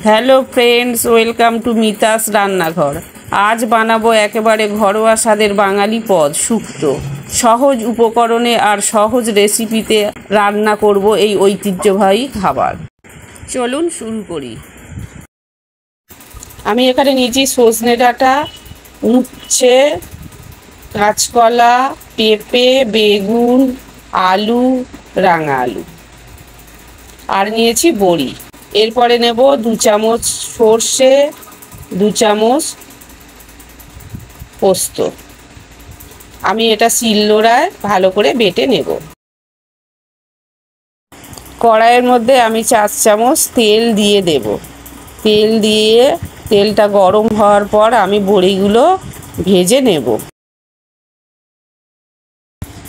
Hello friends, welcome to Mita's রান্নাঘর। আজ বানাবো একেবারে ঘরোয়া স্বাদের বাঙালি পদ শুক্তো। সহজ উপকরণে আর সহজ রেসিপিতে রান্না করব এই ঐতিহ্যবাহী খাবার। চলুন শুরু করি। আমি এখানে নিয়েছি সজনে ডাঁটা, উচ্ছে, কাঁচকলা, পেঁপে, বেগুন, আলু, রাঙা আলু, আর নিয়েছি বড়ি। এরপরে নেব 2 চামচ সর্ষে, 2 চামচ পোস্ত। আমি এটা শিলনোড়ায় ভালো করে বেটে নেব। কড়াইয়ের মধ্যে আমি 4 চামচ তেল দিয়ে দেব। তেল দিয়ে তেলটা গরম হওয়ার পর আমি বড়িগুলো ভেজে নেব,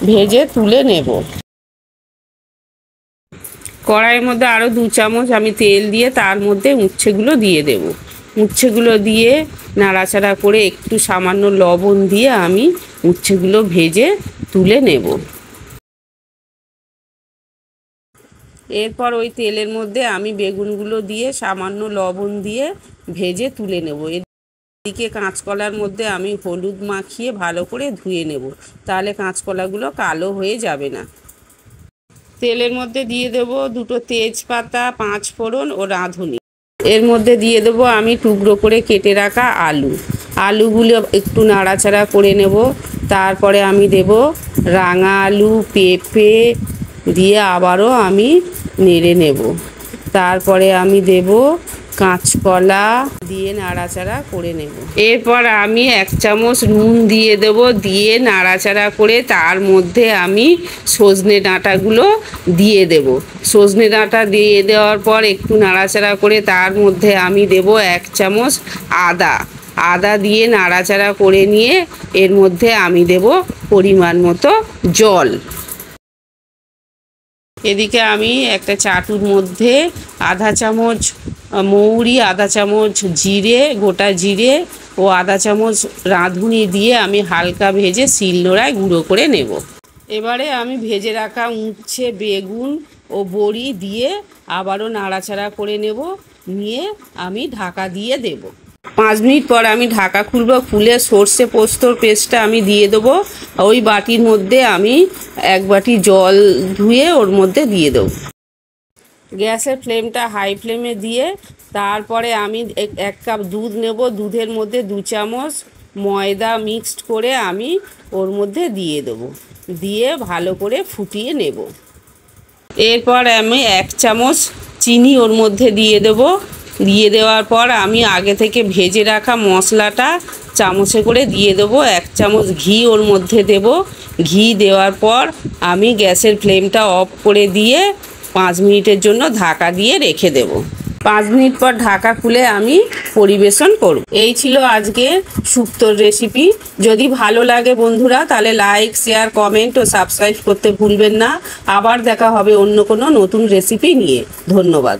ভেজে তুলে নেব। কড়াইয়ের মধ্যে আরও 2 চামচ আমি তেল দিয়ে তার মধ্যে উচ্ছেগুলো দিয়ে দেব। উচ্ছেগুলো দিয়ে নাড়াচাড়া করে একটু সামান্য লবণ দিয়ে আমি উচ্ছেগুলো ভেজে তুলে নেব। এরপর ওই তেলের মধ্যে আমি বেগুনগুলো দিয়ে সামান্য লবণ দিয়ে ভেজে তুলে নেব। এদিকে কাঁচকলার মধ্যে আমি হলুদ মাখিয়ে ভালো করে ধুয়ে নেব, তাহলে কাঁচকলাগুলো কালো হয়ে যাবে না। তেলের মধ্যে দিয়ে দেব 2টো তেজপাতা, 5 ফোড়ন ও রাঁধুনি। এর মধ্যে দিয়ে দেব আমি টুকরো করে কেটে রাখা আলু। আলুগুলো একটু নাড়াচাড়া করে নেব। তারপরে আমি দেব রাঙা আলু, পেঁপে দিয়ে আবারও আমি নেড়ে নেব। তারপরে আমি দেব কাঁচকলা দিয়ে নাড়াচাড়া করে নেব। এরপর আমি 1 চামচ নুন দিয়ে দেব, দিয়ে নাড়াচাড়া করে তার মধ্যে আমি সজনে ডাঁটাগুলো দিয়ে দেব। সজনে ডাঁটা দিয়ে দেওয়ার পর একটু নাড়াচাড়া করে তার মধ্যে আমি দেব 1 চামচ আদা দিয়ে নাড়াচাড়া করে নিয়ে এর মধ্যে আমি দেব পরিমাণ মতো জল। এদিকে আমি একটা চাটুর মধ্যে আধা চামচ মৌরি, আধা চামচ জিরে, গোটা জিরে ও আধা চামচ রাঁধুনি দিয়ে আমি হালকা ভেজে শিলনোড়ায় গুঁড়ো করে নেব। এবারে আমি ভেজে রাখা উচ্ছে, বেগুন ও বড়ি দিয়ে আবারও নাড়াচাড়া করে নেব, নিয়ে আমি ঢাকা দিয়ে দেব। 5 মিনিট পর আমি ঢাকা খুলব। খুলে সর্ষে পোস্তর পেস্টটা আমি দিয়ে দেবো। ওই বাটির মধ্যে আমি 1 বাটি জল ধুয়ে ওর মধ্যে দিয়ে দেবো। গ্যাসের ফ্লেমটা হাই ফ্লেমে দিয়ে তারপরে আমি 1 কাপ দুধ নেব। দুধের মধ্যে 2 চামচ ময়দা মিক্সড করে আমি ওর মধ্যে দিয়ে দেবো, দিয়ে ভালো করে ফুটিয়ে নেব। এরপর আমি 1 চামচ চিনি ওর মধ্যে দিয়ে দেবো। দিয়ে দেওয়ার পর আমি আগে থেকে ভেজে রাখা মশলাটা চামচে করে দিয়ে দেবো। 1 চামচ ঘি ওর মধ্যে দেব। ঘি দেওয়ার পর আমি গ্যাসের ফ্লেমটা অফ করে দিয়ে 5 মিনিটের জন্য ঢাকা দিয়ে রেখে দেব। 5 মিনিট পর ঢাকা খুলে আমি পরিবেশন করব। এই ছিল আজকে শুক্তোর রেসিপি। যদি ভালো লাগে বন্ধুরা, তাহলে লাইক, শেয়ার, কমেন্ট ও সাবস্ক্রাইব করতে ভুলবেন না। আবার দেখা হবে অন্য কোনো নতুন রেসিপি নিয়ে। ধন্যবাদ।